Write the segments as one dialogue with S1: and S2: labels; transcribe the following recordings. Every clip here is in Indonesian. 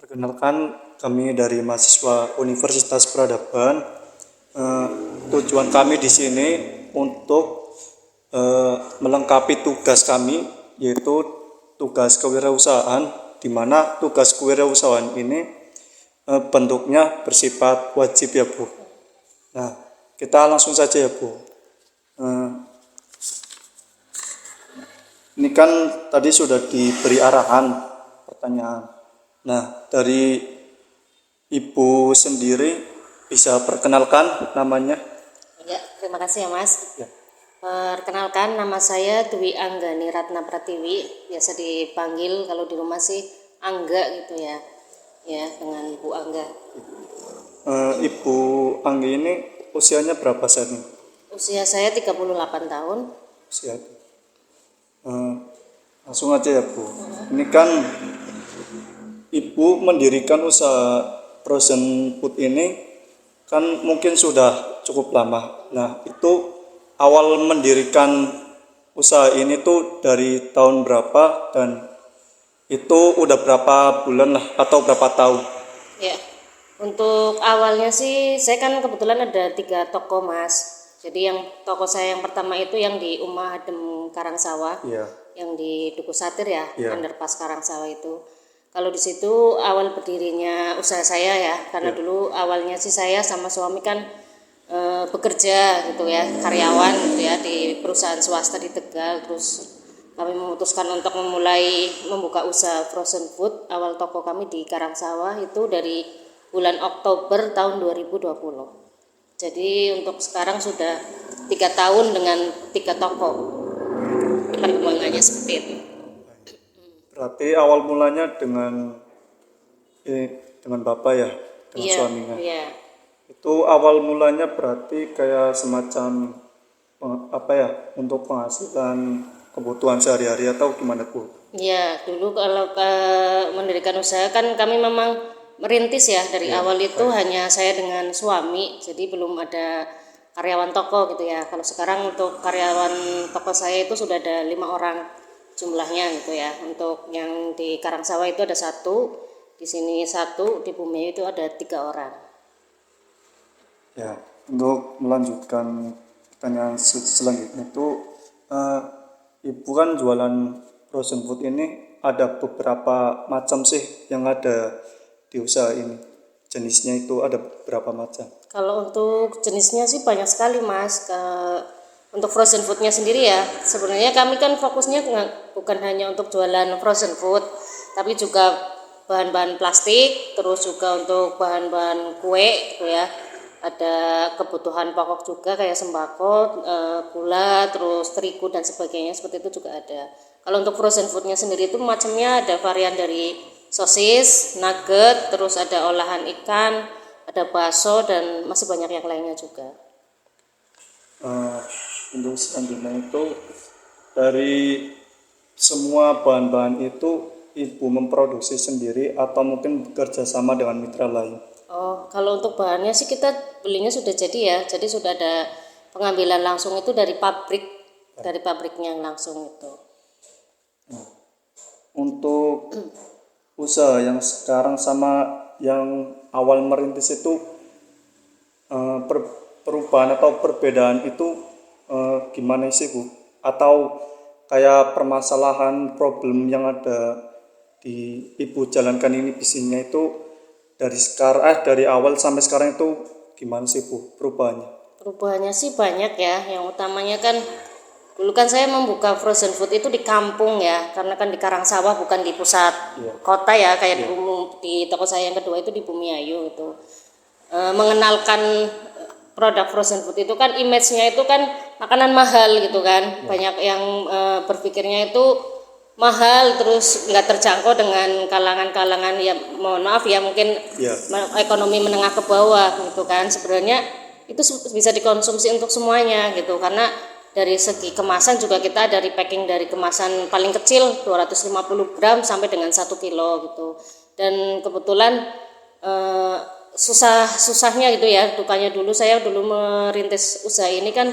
S1: Perkenalkan, kami dari mahasiswa Universitas Peradaban. Tujuan kami di sini untuk melengkapi tugas kami, yaitu tugas kewirausahaan, di mana tugas kewirausahaan ini bentuknya bersifat wajib ya Bu. Nah, kita langsung saja ya Bu. Ini kan tadi sudah diberi arahan pertanyaan. Nah, dari Ibu sendiri bisa perkenalkan namanya?
S2: Ya, terima kasih ya Mas.
S1: Ya.
S2: Perkenalkan, nama saya Dwi Anggani Ratna Pratiwi, biasa dipanggil kalau di rumah sih Angga gitu ya. Ya, dengan Bu Angga.
S1: Ibu Anggi ini usianya berapa saat ini?
S2: Usia saya 38 tahun.
S1: Usia. Langsung aja ya Bu. Ini kan Ibu mendirikan usaha frozen food ini kan mungkin sudah cukup lama. Nah, itu awal mendirikan usaha ini tuh dari tahun berapa dan itu udah berapa bulan lah atau berapa tahun?
S2: Ya, untuk awalnya sih saya kan kebetulan ada 3 toko Mas. Jadi yang toko saya yang pertama itu yang di Umah Adem Karangsawah,
S1: Iya.
S2: yang di Duku Satir ya,
S1: Iya.
S2: Underpass Karangsawah itu. Kalau di situ awal berdirinya usaha saya ya, karena dulu awalnya sih saya sama suami kan bekerja gitu ya, karyawan gitu ya di perusahaan swasta di Tegal. Terus kami memutuskan untuk membuka usaha frozen food. Awal toko kami di Karangsawah itu dari bulan Oktober tahun 2020. Jadi untuk sekarang sudah 3 tahun dengan 3 toko. Perkembangannya seperti itu.
S1: Berarti awal mulanya dengan Bapak ya, dengan
S2: Iya,
S1: suaminya.
S2: iya.
S1: Itu awal mulanya berarti kayak semacam apa ya, untuk penghasilan kebutuhan sehari-hari atau gimana Bu?
S2: Iya, dulu kalau mendirikan usaha kan kami memang merintis ya dari awal itu hanya saya dengan suami, jadi belum ada karyawan toko gitu ya. Kalau sekarang untuk karyawan toko saya itu sudah ada 5 orang jumlahnya gitu ya. Untuk yang di Karangsawah itu ada 1, di sini 1, di Bumi itu ada 3 orang.
S1: Ya, untuk melanjutkan pertanyaan selanjutnya itu Ibu kan jualan frozen food ini ada beberapa macam sih yang ada di usaha ini. Jenisnya itu ada berapa macam?
S2: Kalau untuk jenisnya sih banyak sekali Mas. Untuk frozen foodnya sendiri ya, sebenarnya kami kan fokusnya bukan hanya untuk jualan frozen food, tapi juga bahan-bahan plastik, terus juga untuk bahan-bahan kue gitu ya. Ada kebutuhan pokok juga kayak sembako, gula, terus terigu dan sebagainya, seperti itu juga ada. Kalau untuk frozen foodnya sendiri itu macamnya ada varian dari sosis, nugget, terus ada olahan ikan, ada bakso, dan masih banyak yang lainnya juga.
S1: Untuk selanjutnya itu dari semua bahan-bahan itu Ibu memproduksi sendiri atau mungkin bekerja sama dengan mitra lain?
S2: Oh, kalau untuk bahannya sih kita belinya sudah jadi ya. Jadi sudah ada pengambilan langsung itu dari pabriknya langsung itu.
S1: Untuk usaha yang sekarang sama yang awal merintis itu perubahan atau perbedaan itu gimana sih Bu? Atau kayak permasalahan problem yang ada di Ibu jalankan ini bisnisnya itu dari awal sampai sekarang itu gimana sih Bu perubahannya?
S2: Perubahannya sih banyak ya. Yang utamanya kan dulu kan saya membuka frozen food itu di kampung ya, karena kan di Karangsawah bukan di pusat kota ya, kayak di toko saya yang kedua itu di Bumiayu itu. Mengenalkan produk frozen food itu kan image-nya itu kan makanan mahal gitu kan. Banyak yang berpikirnya itu mahal, terus nggak terjangkau dengan kalangan-kalangan ya, mohon maaf ya, mungkin ekonomi menengah ke bawah gitu kan. Sebenarnya itu bisa dikonsumsi untuk semuanya gitu, karena dari segi kemasan juga kita dari packing dari kemasan paling kecil 250 gram sampai dengan 1 kilo gitu. Dan kebetulan susahnya gitu ya, dukanya dulu saya merintis usaha ini kan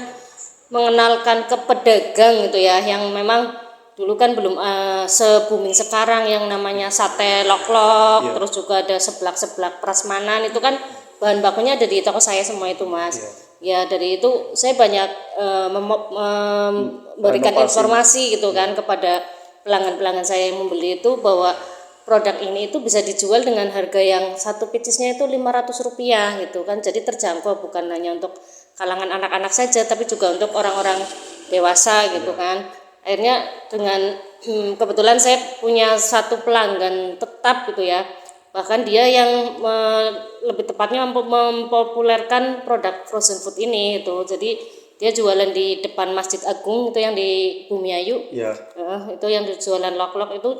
S2: mengenalkan ke pedagang gitu ya, yang memang dulu kan belum se-booming sekarang yang namanya sate lok-lok, terus juga ada seblak-seblak prasmanan, itu kan bahan bakunya ada di toko saya semua itu Mas. Ya dari itu saya banyak memberikan informasi gitu kan kepada pelanggan-pelanggan saya yang membeli itu, bahwa produk ini itu bisa dijual dengan harga yang satu picisnya itu Rp500 gitu kan, jadi terjangkau bukan hanya untuk kalangan anak-anak saja tapi juga untuk orang-orang dewasa gitu kan. Akhirnya dengan kebetulan saya punya satu pelanggan tetap gitu ya, bahkan dia yang lebih tepatnya mempopulerkan produk frozen food ini itu. Jadi dia jualan di depan Masjid Agung itu yang di Bumiayu. Itu yang jualan lok-lok itu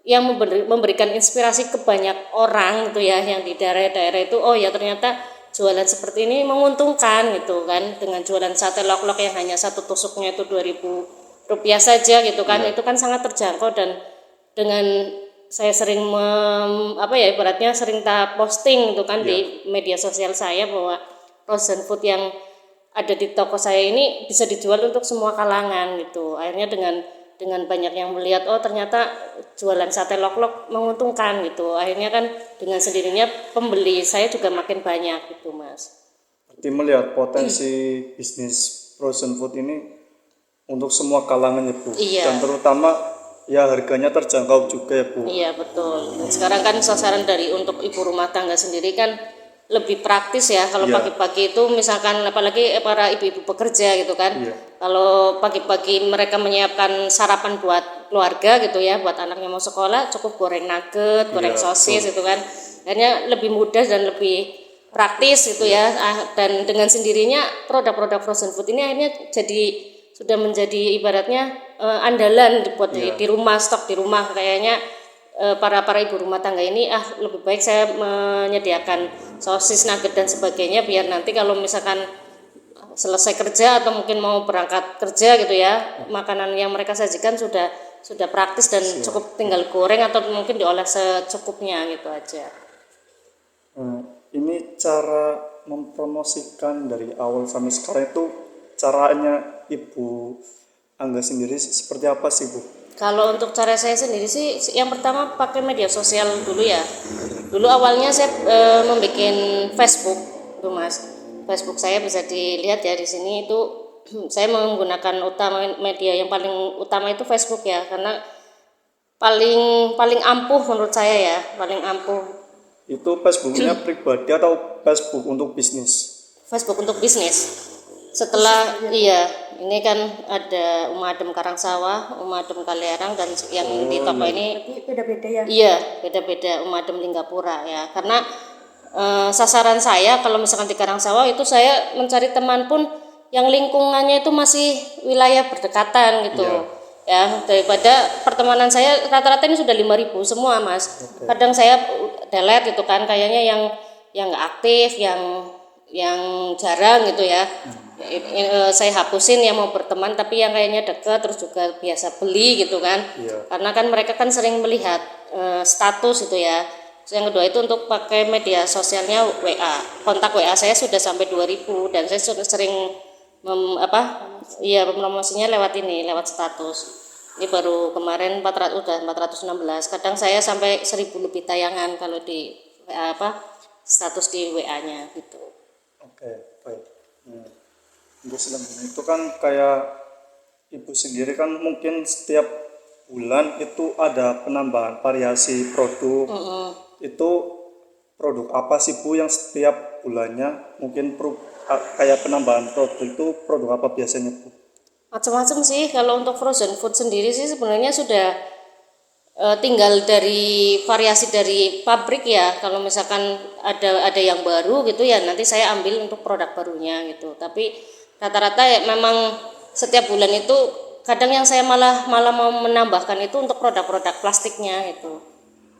S2: yang memberikan inspirasi ke banyak orang gitu ya, yang di daerah-daerah itu, oh ya ternyata jualan seperti ini menguntungkan gitu kan, dengan jualan sate lok-lok yang hanya satu tusuknya itu Rp2.000 saja gitu kan. Itu kan sangat terjangkau, dan dengan saya sering ibaratnya sering posting gitu kan di media sosial saya, bahwa frozen food yang ada di toko saya ini bisa dijual untuk semua kalangan gitu. Akhirnya dengan banyak yang melihat, oh ternyata jualan sate lok-lok menguntungkan gitu. Akhirnya kan dengan sendirinya pembeli saya juga makin banyak gitu Mas.
S1: Berarti melihat potensi bisnis frozen food ini untuk semua kalangan ya Bu. Dan terutama ya harganya terjangkau juga ya Bu.
S2: Iya betul. Sekarang kan sasaran untuk ibu rumah tangga sendiri kan lebih praktis ya. Kalau pagi-pagi itu misalkan, apalagi para ibu-ibu pekerja gitu kan, kalau pagi-pagi mereka menyiapkan sarapan buat keluarga gitu ya, buat anaknya mau sekolah, cukup goreng nugget, goreng sosis gitu kan. Akhirnya lebih mudah dan lebih praktis gitu ya. Dan dengan sendirinya produk-produk frozen food ini akhirnya sudah menjadi ibaratnya andalan buat di rumah, stok di rumah. Kayaknya para ibu rumah tangga ini lebih baik saya menyediakan sosis, nugget dan sebagainya, biar nanti kalau misalkan selesai kerja atau mungkin mau berangkat kerja gitu ya, makanan yang mereka sajikan sudah praktis dan cukup tinggal goreng atau mungkin diolah secukupnya gitu aja.
S1: Ini cara mempromosikan dari awal sampai sekarang itu caranya Ibu Angga sendiri seperti apa sih Bu?
S2: Kalau untuk cara saya sendiri sih, yang pertama pakai media sosial dulu ya. Dulu awalnya saya membuat Facebook, tuh Mas. Facebook saya bisa dilihat ya di sini itu saya menggunakan media yang paling utama itu Facebook ya, karena paling ampuh menurut saya ya, paling ampuh.
S1: Itu Facebooknya pribadi atau Facebook untuk bisnis?
S2: Facebook untuk bisnis. Setelah ini kan ada Umadem Karangsawah, Umadem Kaliarang, dan yang di toko ini
S3: beda-beda ya?
S2: Iya, beda-beda, Umadem Linggapura ya. Karena sasaran saya kalau misalkan di Karangsawah itu saya mencari teman pun yang lingkungannya itu masih wilayah berdekatan gitu. Ya, daripada pertemanan saya rata-rata ini sudah 5.000 semua Mas. Kadang saya delete gitu kan, kayaknya yang nggak aktif, yang jarang gitu ya. Saya hapusin yang mau berteman, tapi yang kayaknya dekat terus juga biasa beli gitu kan. Karena kan mereka kan sering melihat status itu ya. Yang kedua itu untuk pakai media sosialnya WA. Kontak WA saya sudah sampai 2.000, dan saya sudah sering promosinya lewat status. Ini baru kemarin 416. Kadang saya sampai 1.000 lebih tayangan kalau di status di WA-nya gitu.
S1: Oke, baik. Ibu selanjutnya itu kan kayak Ibu sendiri kan mungkin setiap bulan itu ada penambahan variasi produk. Itu produk apa sih Bu yang setiap bulannya mungkin kayak penambahan produk itu produk apa biasanya Bu?
S2: Macam-macam sih. Kalau untuk frozen food sendiri sih sebenarnya sudah tinggal dari variasi dari pabrik ya. Kalau misalkan ada yang baru gitu ya, nanti saya ambil untuk produk barunya gitu. Tapi rata-rata ya memang setiap bulan itu kadang yang saya malah mau menambahkan itu untuk produk-produk plastiknya gitu.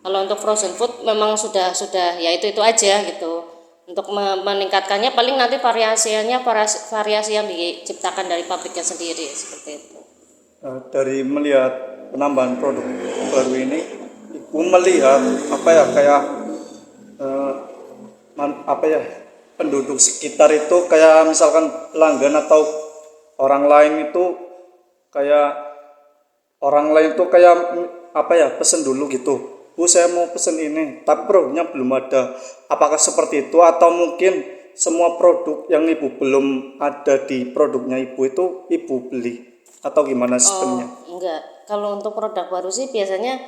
S2: Kalau untuk frozen food memang sudah ya itu aja gitu. Untuk meningkatkannya paling nanti variasi yang diciptakan dari pabriknya sendiri seperti itu.
S1: Dari melihat penambahan produk baru ini, Ibu melihat penduduk sekitar itu kayak misalkan pelanggan atau orang lain itu kayak orang lain tuh kayak apa ya, pesen dulu gitu. Bu, saya mau pesen ini, tapi produknya belum ada. Apakah seperti itu atau mungkin semua produk yang ibu belum ada di produknya ibu itu ibu beli atau gimana sistemnya?
S2: Enggak. Kalau untuk produk baru sih biasanya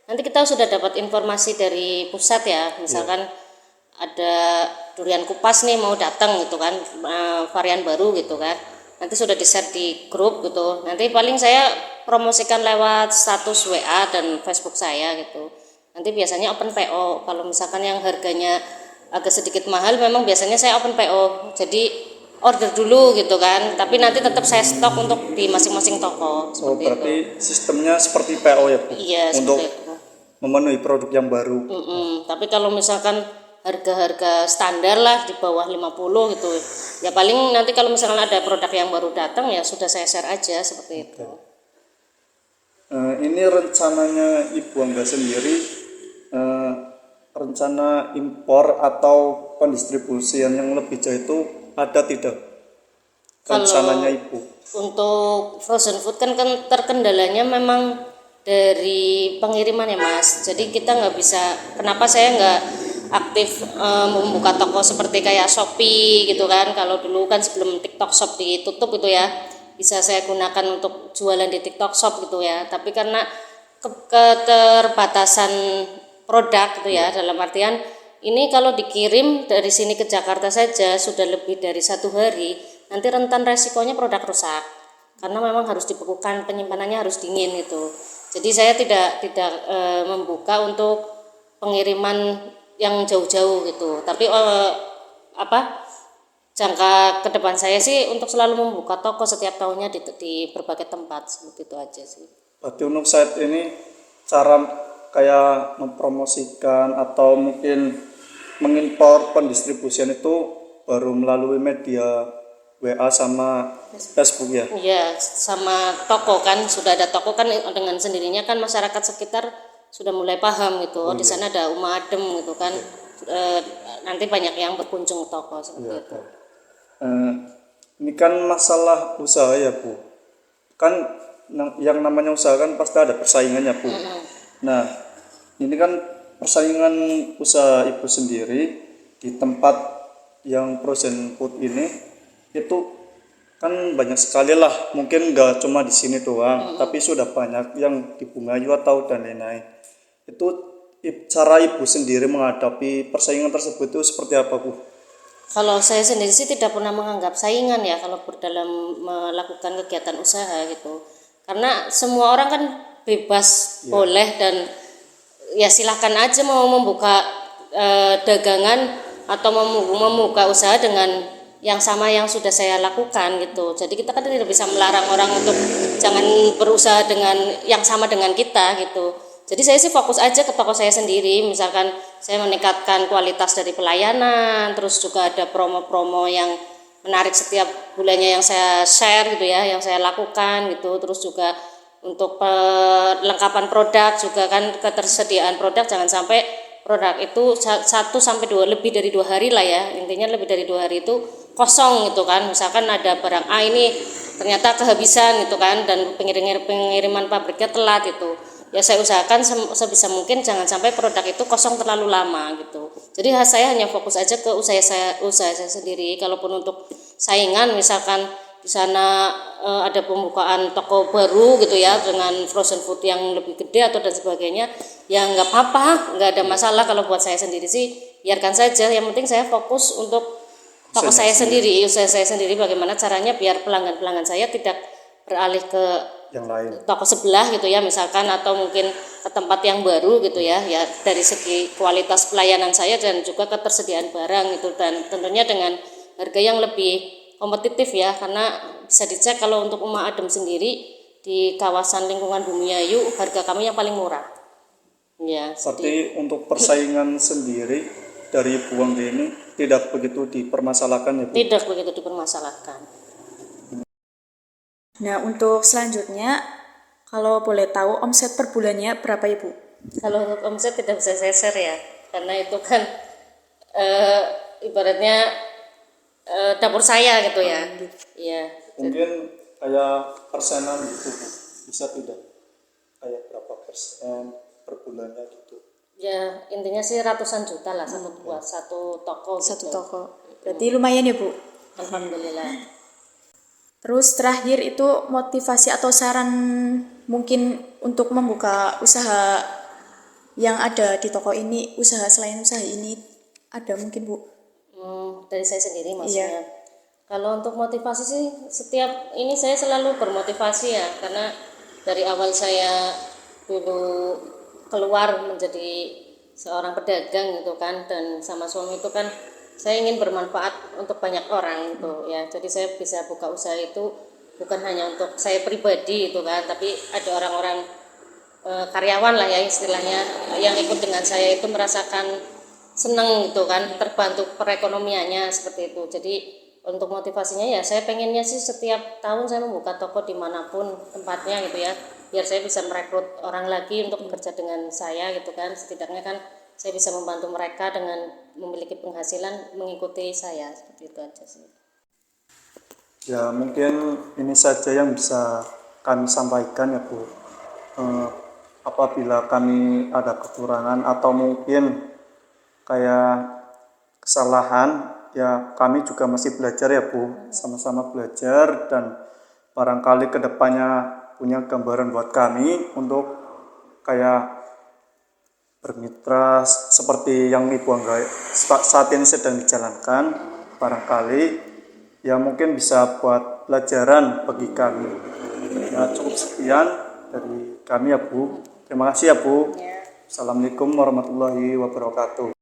S2: nanti kita sudah dapat informasi dari pusat ya. Misalkan ada durian kupas nih mau datang gitu kan, varian baru gitu kan. Nanti sudah di-share di grup gitu. Nanti paling saya promosikan lewat status WA dan Facebook saya gitu. Nanti biasanya open PO. Kalau misalkan yang harganya agak sedikit mahal memang biasanya saya open PO. Jadi order dulu gitu kan, tapi nanti tetap saya stok untuk di masing-masing toko
S1: Oh,
S2: seperti itu.
S1: berarti sistemnya seperti PO ya, Bu?
S2: Iya,
S1: Untuk
S2: seperti itu.
S1: memenuhi produk yang baru.
S2: Tapi kalau misalkan harga-harga standar lah di bawah 50 gitu, ya paling nanti kalau misalkan ada produk yang baru datang ya sudah saya share aja seperti itu.
S1: Ini rencananya Ibu Angga sendiri, eh, rencana impor atau pendistribusian yang lebih jauh itu ada tidak rencananya Ibu?
S2: Untuk frozen food kan terkendalanya memang dari pengiriman ya Mas. Jadi kita nggak bisa. Kenapa saya nggak aktif membuka toko seperti kayak Shopee gitu kan? Kalau dulu kan sebelum TikTok Shop ditutup itu ya, bisa saya gunakan untuk jualan di TikTok Shop gitu ya. Tapi karena keterbatasan produk gitu ya, dalam artian ini kalau dikirim dari sini ke Jakarta saja sudah lebih dari 1 hari, nanti rentan resikonya produk rusak karena memang harus dibekukan, penyimpanannya harus dingin itu. Jadi saya tidak membuka untuk pengiriman yang jauh-jauh gitu. Tapi jangka ke depan saya sih untuk selalu membuka toko setiap tahunnya di berbagai tempat seperti itu aja sih.
S1: Berarti untuk saat ini cara kayak mempromosikan atau mungkin mengimpor pendistribusian itu baru melalui media WA sama Facebook ya?
S2: Iya, sama toko kan sudah ada toko kan dengan sendirinya kan masyarakat sekitar sudah mulai paham gitu. Oh, di sana ada Uma Adem gitu kan. Nanti banyak yang berkunjung ke toko seperti itu.
S1: Ini kan masalah usaha ya, Bu. Kan yang namanya usaha kan pasti ada persaingannya, Bu. Nah, ini kan persaingan usaha Ibu sendiri di tempat yang frozen food ini itu kan banyak sekali lah, mungkin nggak cuma di sini doang, tapi sudah banyak yang di Bungayu atau dan lain-lain. Itu cara Ibu sendiri menghadapi persaingan tersebut itu seperti apa, Bu?
S2: Kalau saya sendiri sih tidak pernah menganggap saingan ya kalau dalam melakukan kegiatan usaha gitu. Karena semua orang kan bebas boleh dan ya silakan aja mau membuka dagangan atau membuka usaha dengan yang sama yang sudah saya lakukan gitu. Jadi kita kan tidak bisa melarang orang untuk jangan berusaha dengan yang sama dengan kita gitu. Jadi saya sih fokus aja ke toko saya sendiri, misalkan saya meningkatkan kualitas dari pelayanan, terus juga ada promo-promo yang menarik setiap bulannya yang saya share gitu ya, yang saya lakukan gitu, terus juga untuk perlengkapan produk juga kan ketersediaan produk jangan sampai produk itu 1 sampai 2 lebih dari 2 hari lah ya, intinya lebih dari 2 hari itu kosong gitu kan, misalkan ada barang A ini ternyata kehabisan gitu kan dan pengiriman pabriknya telat itu. Ya saya usahakan sebisa mungkin jangan sampai produk itu kosong terlalu lama gitu. Jadi saya hanya fokus aja ke usaha saya sendiri. Kalaupun untuk saingan misalkan di sana ada pembukaan toko baru gitu ya dengan frozen food yang lebih gede atau dan sebagainya, ya nggak apa-apa, nggak ada masalah. Kalau buat saya sendiri sih biarkan saja. Yang penting saya fokus untuk toko saya sendiri, usaha saya sendiri. Bagaimana caranya biar pelanggan saya tidak beralih ke
S1: Yang lain.
S2: toko sebelah gitu ya misalkan atau mungkin ke tempat yang baru gitu ya dari segi kualitas pelayanan saya dan juga ketersediaan barang itu dan tentunya dengan harga yang lebih kompetitif ya karena bisa dicek kalau untuk Uma Adem sendiri di kawasan lingkungan Bumiayu harga kami yang paling murah ya.
S1: Berarti untuk persaingan sendiri dari Ibu Angga ini tidak begitu dipermasalahkan ya, Bu?
S2: Tidak begitu dipermasalahkan.
S3: Nah, untuk selanjutnya, kalau boleh tahu omset per bulannya berapa Ibu?
S2: Kalau untuk omset tidak bisa saya share ya, karena itu kan ibaratnya dapur saya gitu ya. Iya.
S1: Mungkin kayak persenan gitu, Bu. Bisa tidak? per bulannya gitu.
S2: Ya intinya sih ratusan juta lah buat satu toko
S3: Satu
S2: gitu.
S3: toko. Berarti lumayan ya, Bu.
S2: Alhamdulillah.
S3: Terus terakhir itu motivasi atau saran mungkin untuk membuka usaha yang ada di toko ini, usaha selain usaha ini ada mungkin, Bu?
S2: Dari saya sendiri maksudnya. Kalau untuk motivasi sih setiap ini saya selalu bermotivasi ya, karena dari awal saya dulu keluar menjadi seorang pedagang gitu kan, dan sama suami itu kan saya ingin bermanfaat untuk banyak orang gitu ya. Jadi saya bisa buka usaha itu bukan hanya untuk saya pribadi itu kan, tapi ada orang-orang karyawan lah ya istilahnya yang ikut dengan saya itu merasakan seneng gitu kan, terbantu perekonomiannya seperti itu. Jadi untuk motivasinya ya saya pengennya sih setiap tahun saya membuka toko dimanapun tempatnya gitu ya, biar saya bisa merekrut orang lagi untuk bekerja dengan saya gitu kan. Setidaknya kan saya bisa membantu mereka dengan memiliki penghasilan mengikuti saya, seperti itu aja sih.
S1: Ya mungkin ini saja yang bisa kami sampaikan ya Bu. Apabila kami ada kekurangan atau mungkin kayak kesalahan, ya kami juga masih belajar ya Bu, sama-sama belajar, dan barangkali kedepannya punya gambaran buat kami untuk kayak bermitra seperti yang Ibu Angga saat ini sedang dijalankan. Barangkali ya mungkin bisa buat pelajaran bagi kami. Ya cukup sekian dari kami ya Bu. Terima kasih ya Bu. Assalamualaikum warahmatullahi wabarakatuh.